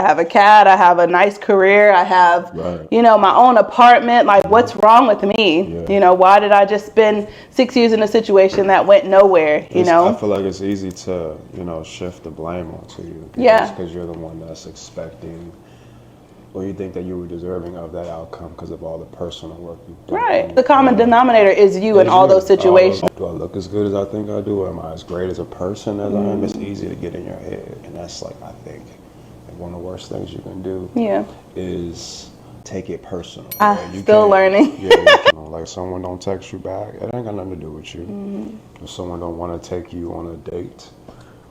I have a cat, I have a nice career, I have, you know, my own apartment. Like, what's wrong with me? Yeah. You know, why did I just spend 6 years in a situation that went nowhere, you know? I feel like it's easy to, you know, shift the blame onto you. Because you're the one that's expecting, or you think that you were deserving of that outcome because of all the personal work you've done. Right. The common denominator is you in all those situations. Do I look as good as I think I do? Am I as great as a person as I am? It's easy to get in your head. And that's like, I think, one of the worst things you can do is take it personal. I'm still learning. Like, someone don't text you back, it ain't got nothing to do with you. If someone don't want to take you on a date,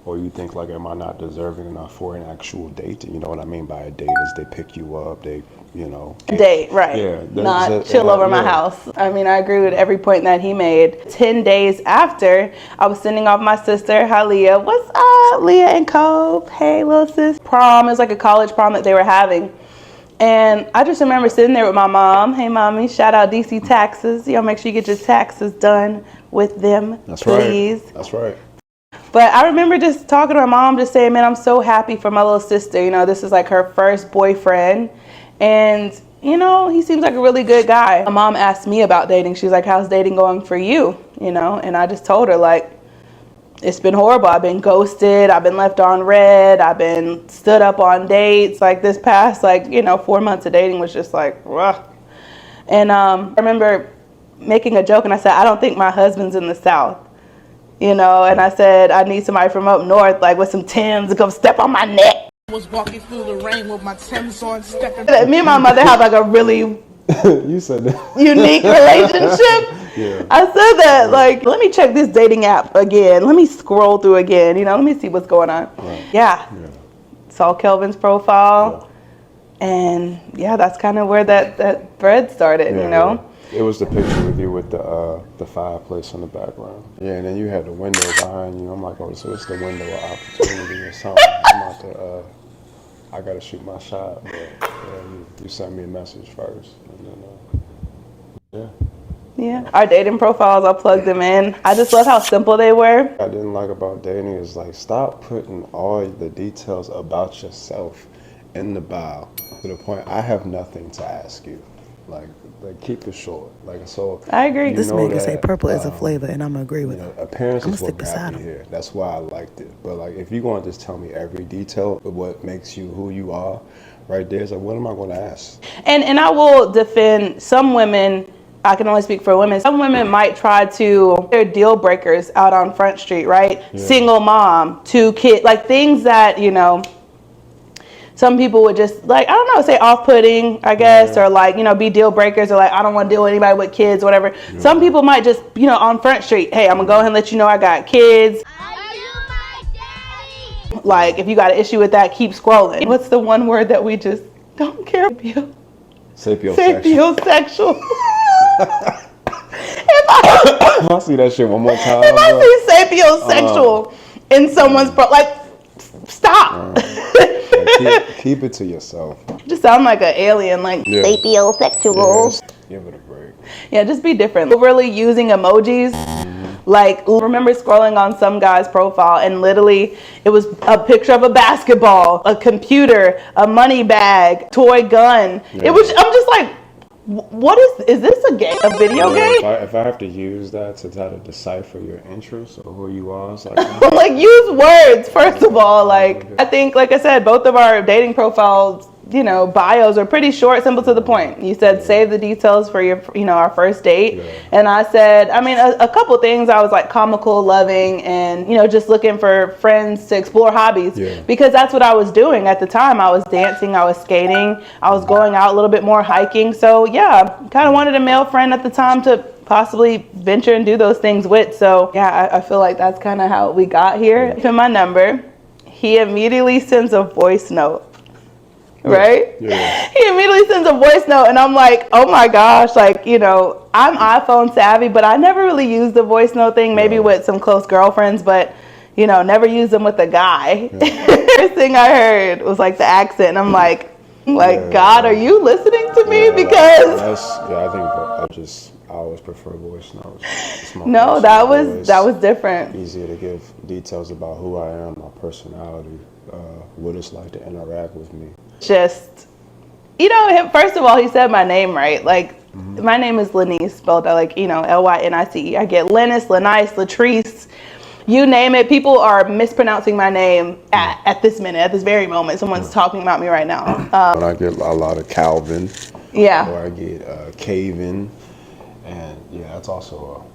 or you think like, am I not deserving enough for an actual date? And you know what I mean by a date is they pick you up, they, you know. Date, right. Yeah. Not chill over my house. I mean, I agree with every point that he made. 10 days after, I was sending off my sister, hi Leah. What's up, Leah and Cope? Hey, little sis. Prom, it was like a college prom that they were having. And I just remember sitting there with my mom. Hey, mommy, shout out DC Taxes. Y'all make sure you get your taxes done with them, please. Right. That's right. But I remember just talking to my mom, just saying, man, I'm so happy for my little sister. You know, this is like her first boyfriend. And, you know, he seems like a really good guy. My mom asked me about dating. She's like, how's dating going for you? You know, and I just told her, like, it's been horrible. I've been ghosted. I've been left on red. I've been stood up on dates. Like, this past, like, you know, 4 months of dating was just like, rough. And I remember making a joke, and I said, I don't think my husband's in the South. You know, and I said, I need somebody from up north, like with some Timbs to come step on my neck. I was walking through the rain with my Timbs on, stepping. Me and my mother have like a really you said that. unique relationship. Yeah. I said that, like, let me check this dating app again. Let me scroll through again. You know, let me see what's going on. Right. Yeah. Saw Kelvin's profile. Yeah. And yeah, that's kind of where that thread started, you know. Yeah. It was the picture with you with the fireplace in the background. Yeah, and then you had the window behind you. I'm like, oh, so it's the window of opportunity or something. I'm about to, I gotta shoot my shot, but you sent me a message first, and then Yeah, our dating profiles, I plugged them in. I just love how simple they were. What I didn't like about dating is like, stop putting all the details about yourself in the bio to the point I have nothing to ask you. Like keep it short. Like, so I agree. This man can say purple is a flavor, and I'm gonna agree with him. Appearance is what got me here. That's why I liked it. But like, if you want to just tell me every detail of what makes you who you are, right there, it's like, what am I going to ask? And I will defend some women. I can only speak for women. Some women might try to, they're deal breakers out on Front Street, right? Yeah. Single mom, 2 kids, like things that, you know, some people would just, like, I don't know, say off-putting, I guess, or like, you know, be deal breakers, or like, I don't want to deal with anybody with kids, whatever. Yeah. Some people might just, you know, on Front Street, hey, I'm going to go ahead and let you know I got kids. Are you my daddy? Like, if you got an issue with that, keep scrolling. What's the one word that we just don't care about? Sapiosexual. If I see that shit one more time. If I see sapiosexual in someone's like, stop. Keep it to yourself. Just sound like an alien, like sapiosexual. Give it a break. Yeah, just be different. Really using emojis. Like, remember scrolling on some guy's profile and literally it was a picture of a basketball, a computer, a money bag, toy gun. Yeah. It was, I'm just like, what is this a game, a video game? If I have to use that to try to decipher your interests or who you are, it's like, like, use words, first of all. Like, I think, like I said, both of our dating profiles, you know, bios are pretty short, simple, to the point. You said save the details for your, you know, our first date. Yeah. And I said, I mean, a couple things. I was like comical, loving, and, you know, just looking for friends to explore hobbies. Yeah. Because that's what I was doing at the time. I was dancing, I was skating, I was going out a little bit more hiking. So yeah, kind of wanted a male friend at the time to possibly venture and do those things with. So yeah, I feel like that's kind of how we got here. Yeah. My number, he immediately sends a voice note. Right? Yeah. He immediately sends a voice note and I'm like, oh my gosh, like, you know, I'm iPhone savvy, but I never really used the voice note thing, maybe with some close girlfriends, but, you know, never used them with a guy. Yeah. First thing I heard was like the accent. And I'm like, God, are you listening to me? Because I think I always prefer voice notes. No, that was different. Easier to give details about who I am, my personality, what it's like to interact with me. Just, first of all, he said my name right. Like, my name is Lenice, spelled out like, Lynice. I get Lennis, Lenice, Latrice, you name it. People are mispronouncing my name at this minute, at this very moment. Someone's talking about me right now. When I get a lot of Calvin, Yeah. or I get Caven, and that's also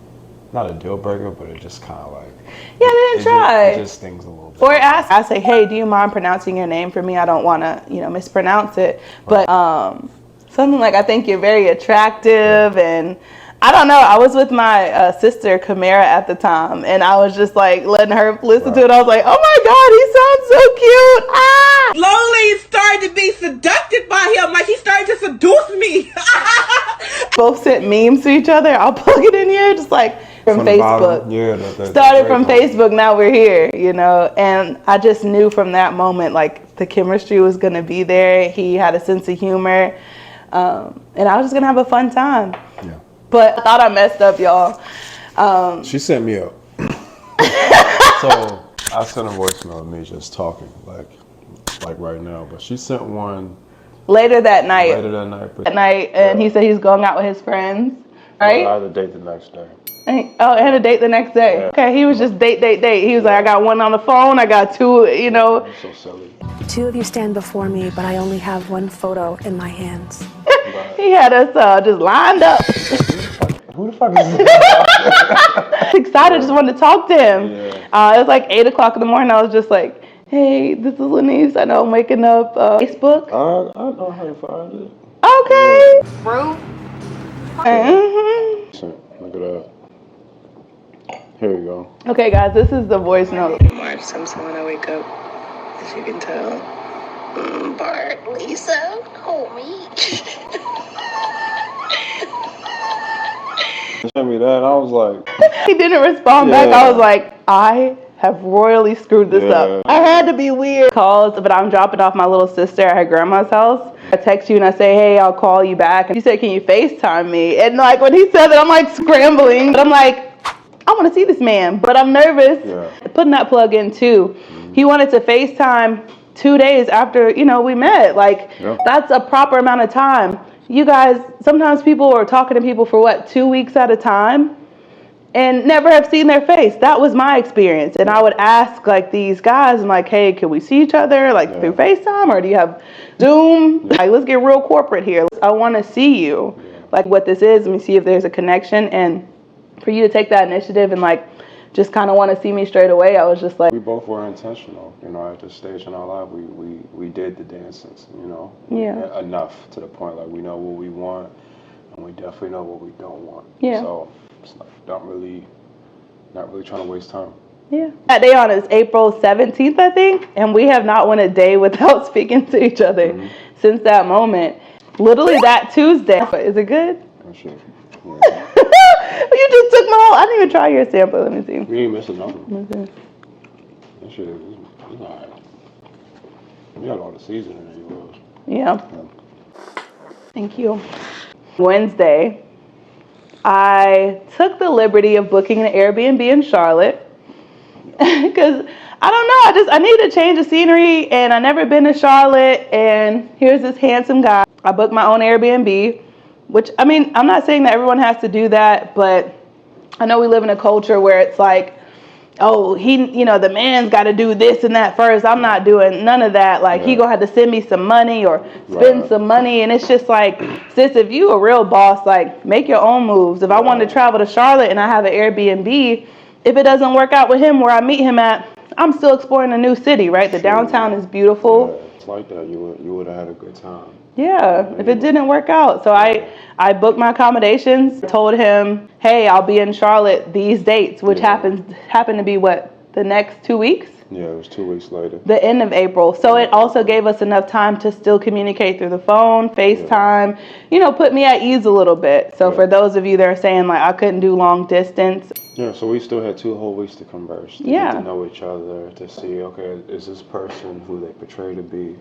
not a deal breaker, but it just kind of like Yeah, they didn't try. It just stings a little bit. Or I say, hey, do you mind pronouncing your name for me? I don't want to, mispronounce it. But something like, I think you're very attractive, and I don't know. I was with my sister, Kamara, at the time, and I was just like letting her listen to it. I was like, oh my God, he sounds so cute. Ah! Slowly started to be seducted by him, like he started to seduce me. Both sent memes to each other. I'll plug it in here, just like from Facebook. Started from Facebook, now we're here, and I just knew from that moment, like, the chemistry was going to be there. He had a sense of humor, and I was just going to have a fun time. Yeah. But I thought I messed up, y'all. She sent me up. So I sent a voicemail of me just talking, like right now, but she sent one later that night. And he said he was going out with his friends, right? I had a date the next day. I had a date the next day. Yeah. Okay, he was just date. He was like, I got one on the phone, I got two, I'm so silly. Two of you stand before me, but I only have one photo in my hands. He had us just lined up. Who the fuck is this? Excited, just wanted to talk to him. Yeah. It was like 8 o'clock in the morning. I was just like, hey, this is Lenice. I know I'm waking up. Facebook. I know how to find it. Okay. Bro. Look at that. Here you go. Okay, guys, this is the voice note. March, sometime when I wake up, as you can tell. Bart, Lisa, homie. Sent me that, and I was like... He didn't respond back. I was like, I have royally screwed this up. I had to be weird. Calls, but I'm dropping off my little sister at her grandma's house. I text you and I say, hey, I'll call you back. And she said, can you FaceTime me? And like when he said that, I'm like scrambling. But I'm like, I want to see this man, but I'm nervous. Putting that plug in too. He wanted to FaceTime 2 days after, we met. Like, that's a proper amount of time. You guys, sometimes people are talking to people for 2 weeks at a time and never have seen their face. That was my experience. And I would ask like these guys, I'm like, hey, can we see each other through FaceTime, or do you have Zoom? Like, let's get real corporate here. I want to see you, like what this is. Let me see if there's a connection. And for you to take that initiative and like just kind of want to see me straight away, I was just like, we both were intentional, at this stage in our life. We did the dances, enough to the point like we know what we want, and we definitely know what we don't want. So it's not really trying to waste time. That day on is April 17th, I think, and we have not went a day without speaking to each other since that moment. Literally that Tuesday. Is it good? Sure. You just took my whole. I didn't even try your sample. Let me see. We ain't missing nothing. That shit is alright. You got all the seasoning in yours. Yeah. Thank you. Wednesday, I took the liberty of booking an Airbnb in Charlotte because I don't know. I needed to change the scenery, and I never been to Charlotte. And here's this handsome guy. I booked my own Airbnb. Which, I mean, I'm not saying that everyone has to do that, but I know we live in a culture where it's like, oh, the man's got to do this and that first. I'm not doing none of that. Like, he gonna have to send me some money or spend some money. And it's just like, sis, if you a real boss, like, make your own moves. If I want to travel to Charlotte and I have an Airbnb, if it doesn't work out with him where I meet him at, I'm still exploring a new city, right? The downtown is beautiful. Yeah, it's like that. You would have had a good time. Yeah, if it didn't work out. So I booked my accommodations, told him, hey, I'll be in Charlotte these dates, which happened to be the next 2 weeks? Yeah, it was 2 weeks later. The end of April. So it also gave us enough time to still communicate through the phone, FaceTime, put me at ease a little bit. So for those of you that are saying like I couldn't do long distance. Yeah, so we still had 2 whole weeks to converse, to get to know each other, to see, okay, is this person who they portray to be,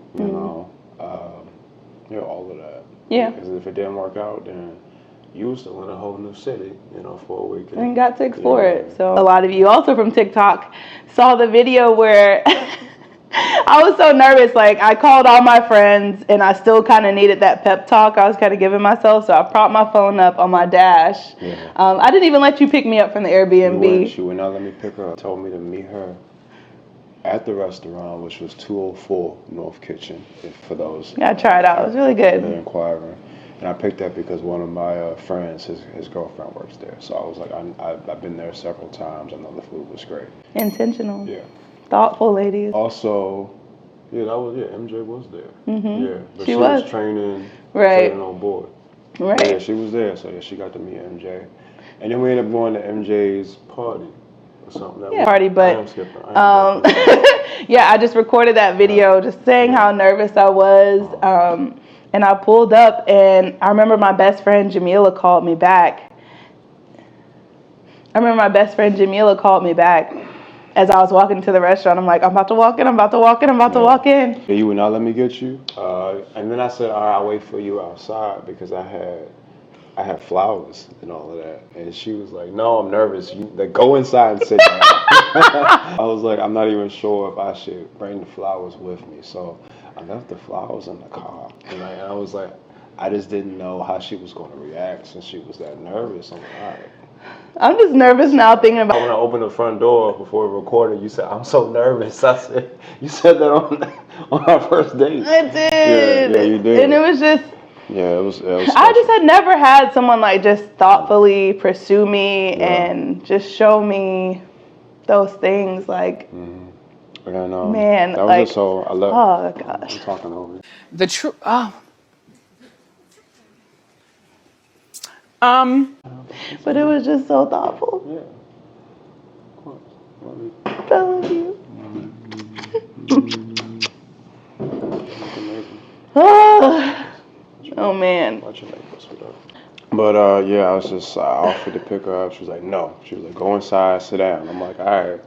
all of that. Yeah. Because if it didn't work out, then you were still in a whole new city, for a week. And got to explore it. So a lot of you also from TikTok saw the video where I was so nervous. Like, I called all my friends, and I still kind of needed that pep talk I was kind of giving myself. So I propped my phone up on my dash. Yeah. I didn't even let you pick me up from the Airbnb. She would not let me pick her up. Told me to meet her at the restaurant, which was 204 North Kitchen, for those. Yeah, I tried it out. It was really good. They're inquiring. And I picked that because one of my friends, his girlfriend works there. So I was like, I've been there several times. I know the food was great. Intentional. Yeah. Thoughtful ladies. Also, MJ was there. Mm-hmm. Yeah, but she was training on board. Right. Yeah, she was there, so yeah, she got to meet MJ. And then we ended up going to MJ's party or something. Party, but yeah, I just recorded that video just saying how nervous I was. And I pulled up, and I remember my best friend Jamila called me back. As I was walking to the restaurant. I'm like, I'm about to walk in. Yeah, you would not let me get you. And then I said, all right, I'll wait for you outside because I had flowers and all of that. And she was like, no, I'm nervous. Go inside and sit down. I was like, I'm not even sure if I should bring the flowers with me. So I left the flowers in the car. And I was like, I just didn't know how she was going to react since she was that nervous. I'm like, all right. I'm just nervous now thinking about. When I opened the front door before we recorded, you said, I'm so nervous. I said, you said that on our first date. I did. Yeah, you did. And it was just. Yeah, it was I just had never had someone like just thoughtfully pursue me and just show me those things like. Mm-hmm. And, man, that was like, just so I love. Oh gosh. I'm talking over. The truth. But it was just so thoughtful. Yeah. Of course. Love you. I love you. Oh man. But I offered to pick her up. She was like, no. She was like, go inside, sit down. I'm like, all right.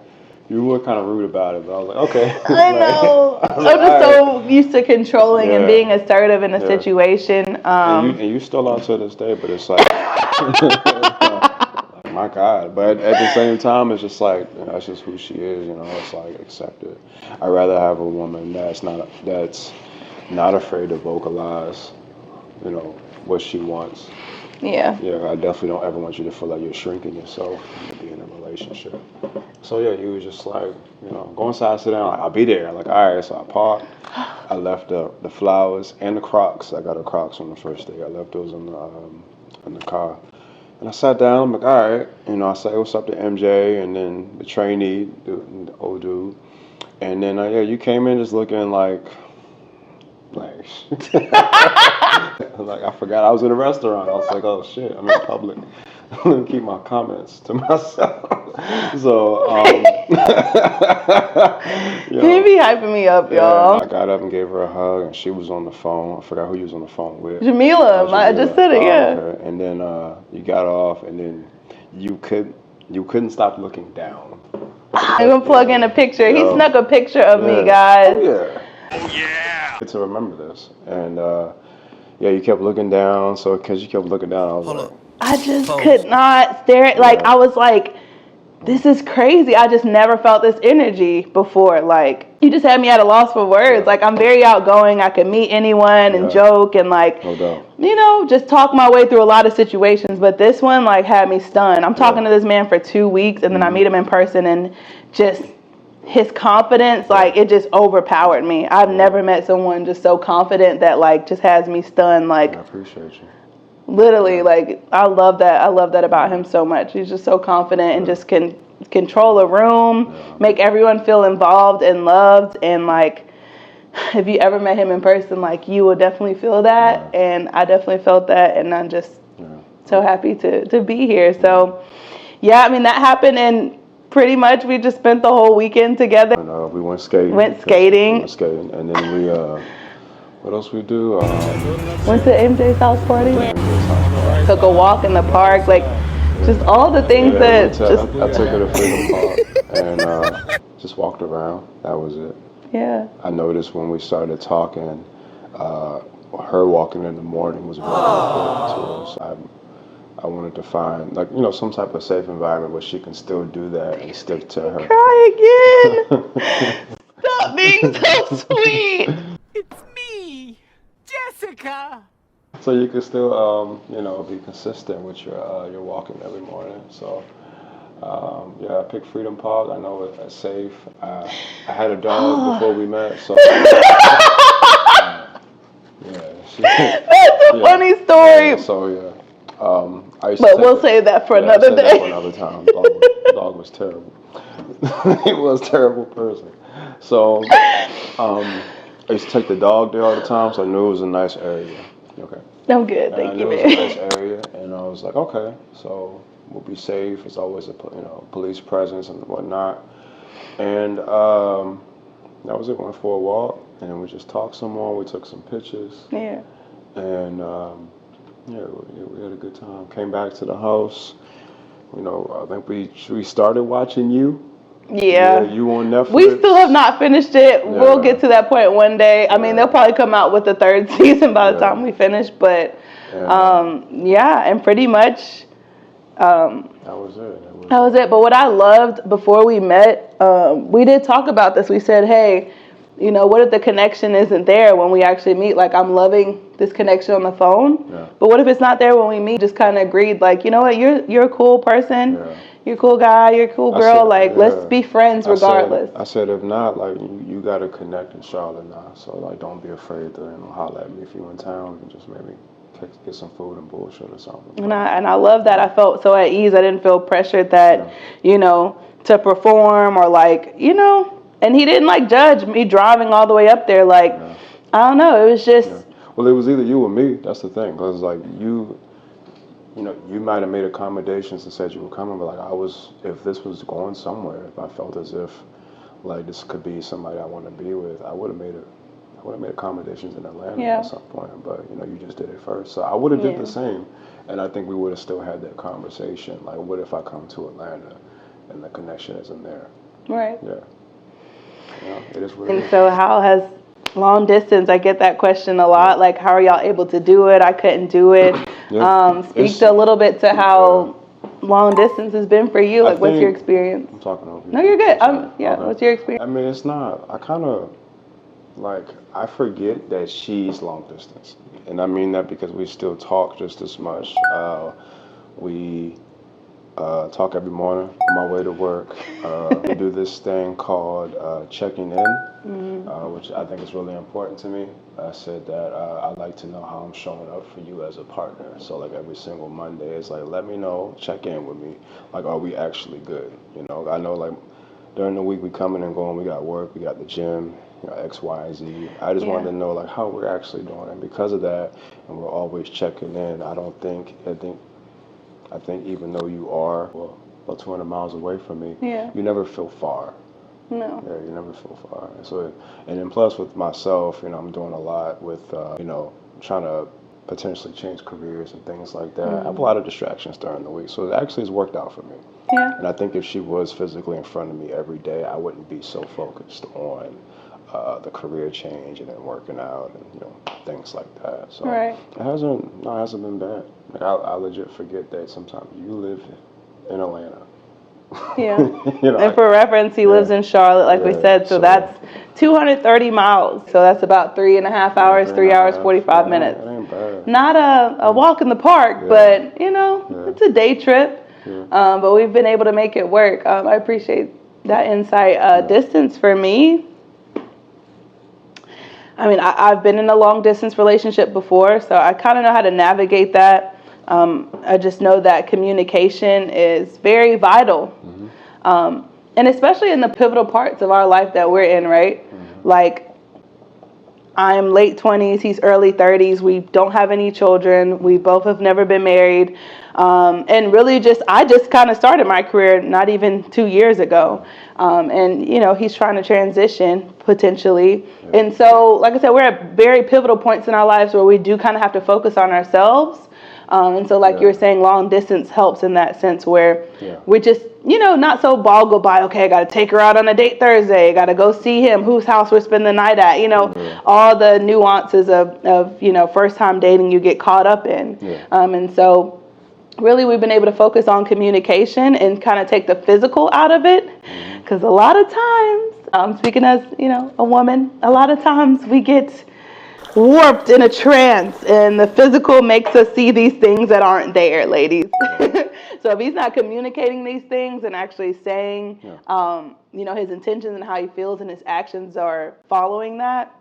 You were kind of rude about it, but I was like, okay. I know. I'm just so used to controlling and being assertive in a situation. And you still are to this day, but it's like, my God. But at the same time, it's just like, that's just who she is, it's like, accept it. I'd rather have a woman that's not afraid to vocalize, what she wants. Yeah. Yeah, I definitely don't ever want you to feel like you're shrinking yourself to be in a relationship. So yeah, he was just like, go inside, sit down. I'll be there. Like, all right. So I parked. I left the flowers and the Crocs. I got the Crocs on the first day. I left those in the car. And I sat down. I'm like, all right. I say what's up to MJ and then the trainee, the old dude. And then you came in just looking like I forgot I was in a restaurant. I was like, oh shit, I'm in public. Let me keep my comments to myself. So, He be hyping me up, y'all. I got up and gave her a hug, and she was on the phone. I forgot who you was on the phone with. Jamila. I just said it, yeah. Okay. And then you got off, and then you couldn't stop looking down. I'm gonna plug in a picture. He snuck a picture of me, guys. Oh yeah. Good to remember this. And you kept looking down. So because you kept looking down, I was like, I just could not stare at, like, I was like, this is crazy. I just never felt this energy before. Like, you just had me at a loss for words. Like, I'm very outgoing. I can meet anyone and joke and, like, no doubt. Just talk my way through a lot of situations. But this one, like, had me stunned. I'm talking to this man for 2 weeks, and then I meet him in person, and just his confidence, like, it just overpowered me. I've never met someone just so confident that, like, just has me stunned. Like, I appreciate you. Literally, like, I love that. I love that about him so much. He's just so confident and just can control a room, make everyone feel involved and loved. And, like, if you ever met him in person, like, you will definitely feel that. And I definitely felt that. And I'm just so happy to be here. So, yeah, I mean, that happened. And pretty much we just spent the whole weekend together. And, we went skating. And then we, what else we do? Went to MJ's house party. Took a walk in the park. Like, just all the things I took her to Freedom Park and just walked around. That was it. Yeah. I noticed when we started talking, her walking in the morning was very important to us. I wanted to find, like, some type of safe environment where she can still do that and stick to her. Cry again. Stop me. being so sweet. It's me, Jessica. So you can still, be consistent with your walking every morning. So, I picked Freedom Park. I know it's safe. I had a dog before we met, so That's a funny story. Yeah, so I used But to we'll save that for another save day. that for another time. Dog was terrible. He was a terrible person. So I used to take the dog there all the time, so I knew it was a nice area. Okay. I'm good, And I thank knew you, it was a baby. nice area, and I was like, okay, so we'll be safe. There's always a police presence and whatnot. And that was it. Went for a walk, and we just talked some more. We took some pictures. Yeah. And we had a good time. Came back to the house. I think we started watching you. Yeah. You on Netflix. We still have not finished it. Yeah. We'll get to that point one day. I mean, they'll probably come out with the third season by the time we finish. But and pretty much. That was it. That was it. But what I loved before we met, we did talk about this. We said, hey, what if the connection isn't there when we actually meet? Like, I'm loving this connection on the phone. Yeah. But what if it's not there when we meet? Just kind of agreed, like, you know what? You're a cool person. Yeah. You're a cool guy. You're a cool girl. Let's be friends regardless. I said if not, like, you got to connect in Charlotte now. So, like, don't be afraid to holler at me if you're in town and just maybe get some food and bullshit or something. And I love that. I felt so at ease. I didn't feel pressured that, to perform or and he didn't like judge me driving all the way up there. Like, I don't know. It was just. Yeah. Well, it was either you or me. That's the thing. Because, like, you might have made accommodations and said you were coming, but, like, if this was going somewhere, if I felt as if, like, this could be somebody I want to be with, I would have made accommodations in Atlanta at some point. But, you just did it first. So I would have did the same. And I think we would have still had that conversation. Like, what if I come to Atlanta and the connection isn't there? Right. Yeah. It is what it is. And so how has long distance, I get that question a lot, like how are y'all able to do it? I couldn't do it. Speak to a little bit to how long distance has been for you. Like, what's your experience? I'm talking over you. No, you're good. Okay. What's your experience? I mean, it's not, I kind of, like, I forget that she's long distance. And I mean that because we still talk just as much. We talk every morning on my way to work. We do this thing called checking in, which I think is really important to me. I said that I like to know how I'm showing up for you as a partner. So, like, every single Monday, it's like, let me know, check in with me. Like, are we actually good? I know, like, during the week we coming and going, we got work, we got the gym, X, Y, and Z. I just wanted to know, like, how we're actually doing. And because of that, and we're always checking in, I think even though you are, about 200 miles away from me, you never feel far. No. Yeah, you never feel far. And then plus with myself, I'm doing a lot with, trying to potentially change careers and things like that. I have a lot of distractions during the week, so it actually has worked out for me. Yeah. And I think if she was physically in front of me every day, I wouldn't be so focused on the career change and then working out and things like that. So it hasn't been bad. Like, I legit forget that sometimes you live in Atlanta. Yeah. And for reference, he lives in Charlotte, like we said, so that's 230 miles. So that's about 3.5 hours, 3 hours, 45 minutes. That ain't bad. Not a walk in the park, but it's a day trip. But we've been able to make it work. I appreciate that insight. Distance for me, I mean, I've been in a long distance relationship before, so I kind of know how to navigate that. I just know that communication is very vital. And especially in the pivotal parts of our life that we're in, right? Like, I'm late 20s, he's early 30s. We don't have any children. We both have never been married. And really I just kind of started my career not even 2 years ago. And, he's trying to transition potentially. And so, like I said, we're at very pivotal points in our lives where we do kind of have to focus on ourselves. And so, like you were saying, long distance helps in that sense where we just, not so boggled by, okay, I got to take her out on a date Thursday. I got to go see him, whose house we're spending the night at. All the nuances of first time dating you get caught up in. And so really we've been able to focus on communication and kind of take the physical out of it. Because a lot of times Speaking as, a woman, a lot of times we get warped in a trance, and the physical makes us see these things that aren't there, ladies. So if he's not communicating these things and actually saying, his intentions and how he feels and his actions are following that,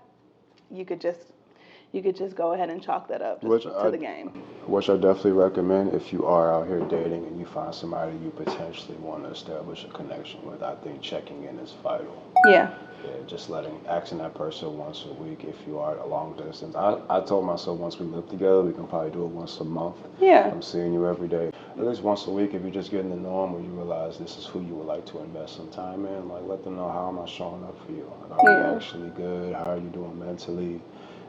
you could just go ahead and chalk that up to the game. Which I definitely recommend if you are out here dating and you find somebody you potentially want to establish a connection with. I think checking in is vital. Yeah. Just asking that person once a week if you are a long distance. I told myself once we live together, we can probably do it once a month. Yeah. I'm seeing you every day. At least once a week, if you're just getting to know them or you realize this is who you would like to invest some time in, like let them know, how am I showing up for you? Like, are you actually good? How are you doing mentally?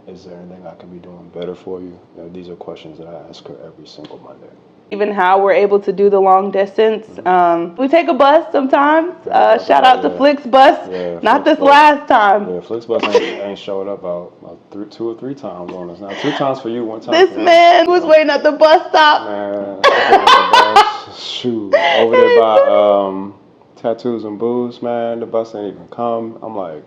Is there anything I can be doing better for you? These are questions that I ask her every single Monday. Even how we're able to do the long distance. We take a bus sometimes. Shout out to Flix Bus. Yeah, Not Flix this Bus. last time. Yeah, Flix Bus ain't showed up about 2 or 3 times on us. Now 2 times for you, 1 time This for me. man was waiting at the bus stop. Man, the bus, shoot, over there by Tattoos and Booze, man. The bus ain't even come. I'm like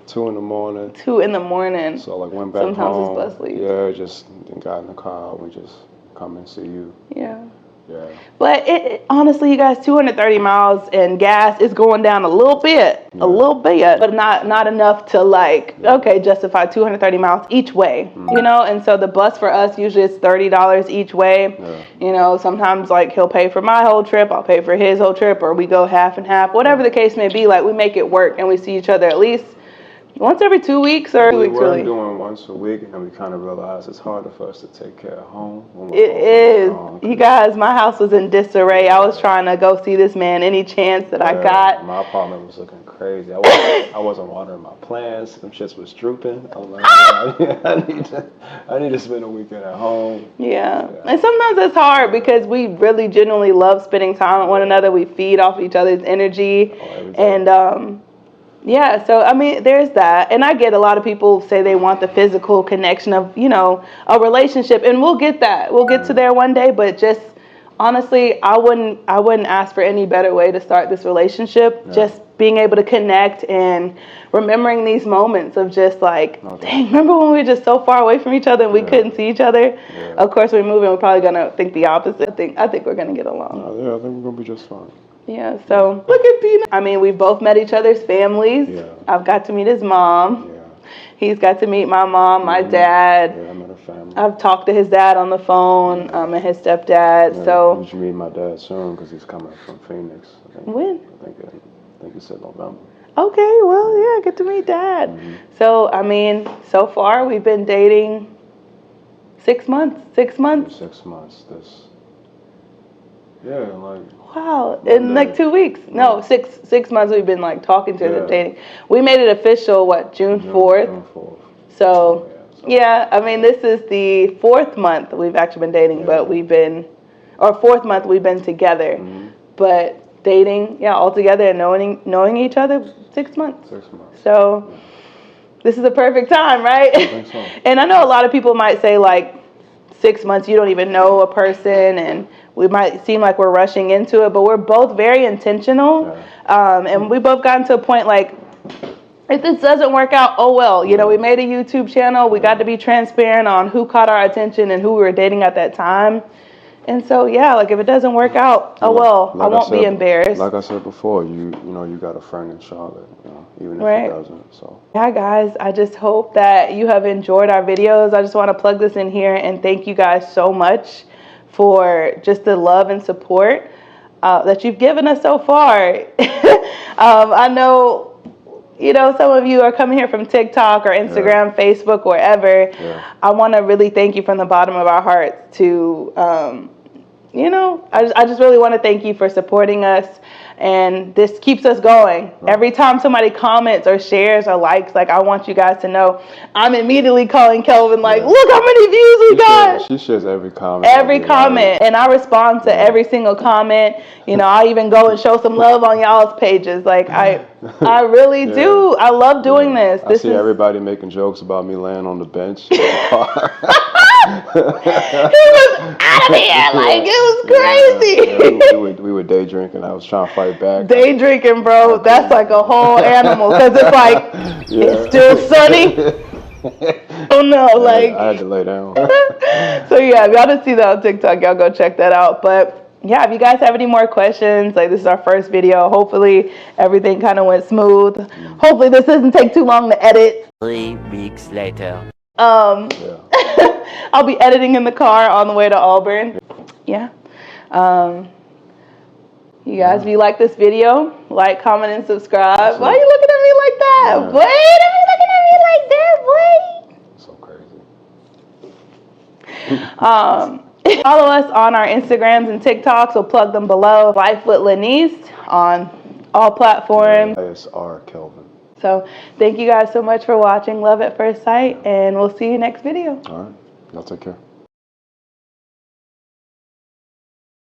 2 in the morning. 2 in the morning. So like went back Sometimes home. his bus leaves. Yeah, just got in the car. We just come and see you. Yeah. Yeah. But honestly, you guys, 230 miles and gas is going down a little bit, but not enough to justify 230 miles each way, And so the bus for us usually is $30 each way. Yeah. Sometimes he'll pay for my whole trip, I'll pay for his whole trip, or we go half and half, whatever the case may be. We make it work, and we see each other at least once every 2 weeks or 2 weeks, really. We were doing once a week, and then we kind of realized it's harder for us to take care of home. It is. You guys, my house was in disarray. I was trying to go see this man any chance that I got. My apartment was looking crazy. I wasn't watering my plants. Them shits was drooping. I was like, I need to spend a weekend at home. Yeah. And sometimes it's hard because we really genuinely love spending time with one another. We feed off each other's energy. And yeah, so I mean, there's that. And I get a lot of people say they want the physical connection of, a relationship, and we'll get that. We'll get to there one day, but just honestly, I wouldn't ask for any better way to start this relationship. Yeah. Just being able to connect and remembering these moments of just dang, remember when we were just so far away from each other and we couldn't see each other? Yeah. Of course, we're moving, we're probably gonna think the opposite. I think we're gonna get along. Yeah, I think we're gonna be just fine. Yeah, so look at Tina. I mean, we've both met each other's families. Yeah. I've got to meet his mom. Yeah. He's got to meet my mom, my dad. Yeah, I met her family. I've talked to his dad on the phone, and his stepdad. Yeah, so you should meet my dad soon because he's coming from Phoenix. When? I think he said November. Okay, well, yeah, get to meet Dad. Mm-hmm. So, I mean, so far we've been dating 6 months. 6 months. 6 months. Wow, in 2 weeks. No, 6 months we've been talking to them, dating. We made it official, June 4th? June 4th. So, yeah, I mean, this is the 4th month we've actually been dating, but 4th month we've been together. Mm-hmm. But dating, all together and knowing each other, 6 months. 6 months. So, this is the perfect time, right? I think so. And I know a lot of people might say 6 months, you don't even know a person, and we might seem like we're rushing into it, but we're both very intentional. Yeah. And we both gotten to a point if this doesn't work out, oh well. We made a YouTube channel. We got to be transparent on who caught our attention and who we were dating at that time. And so, if it doesn't work out, oh well, I won't be embarrassed. Like I said before, you got a friend in Charlotte, even if it doesn't. So. Yeah, guys, I just hope that you have enjoyed our videos. I just want to plug this in here and thank you guys so much for just the love and support that you've given us so far. I know, some of you are coming here from TikTok or Instagram, Facebook, wherever. Yeah. I want to really thank you from the bottom of our hearts to, I just really want to thank you for supporting us. And this keeps us going. Right. Every time somebody comments or shares or likes, I want you guys to know, I'm immediately calling Kelvin, look how many views we got. She shares every comment. Every comment. And I respond to every single comment. I even go and show some love on y'all's pages. I really do. I love doing this. I see everybody making jokes about me laying on the bench in the car. was out of here. Like, it was crazy. Yeah, we would day drink, and I was trying to fight back. Day drinking, bro, that's like a whole animal. Because it's like, it's still sunny. Oh no, like. I had to lay down. So yeah, if y'all didn't see that on TikTok, y'all go check that out. But yeah, if you guys have any more questions, like this is our first video. Hopefully everything kind of went smooth. Hopefully this doesn't take too long to edit. 3 weeks later. Yeah. I'll be editing in the car on the way to Auburn. Yeah. You guys, if you like this video, like, comment, and subscribe. Why are you looking at me like that? Yeah. Boy, don't be looking at me like that, boy. So crazy. Follow us on our Instagrams and TikToks. We'll plug them below. Life with Lenise on all platforms. ISR Kelvin. So thank you guys so much for watching Love at First Sight, and we'll see you next video. All right. Y'all take care.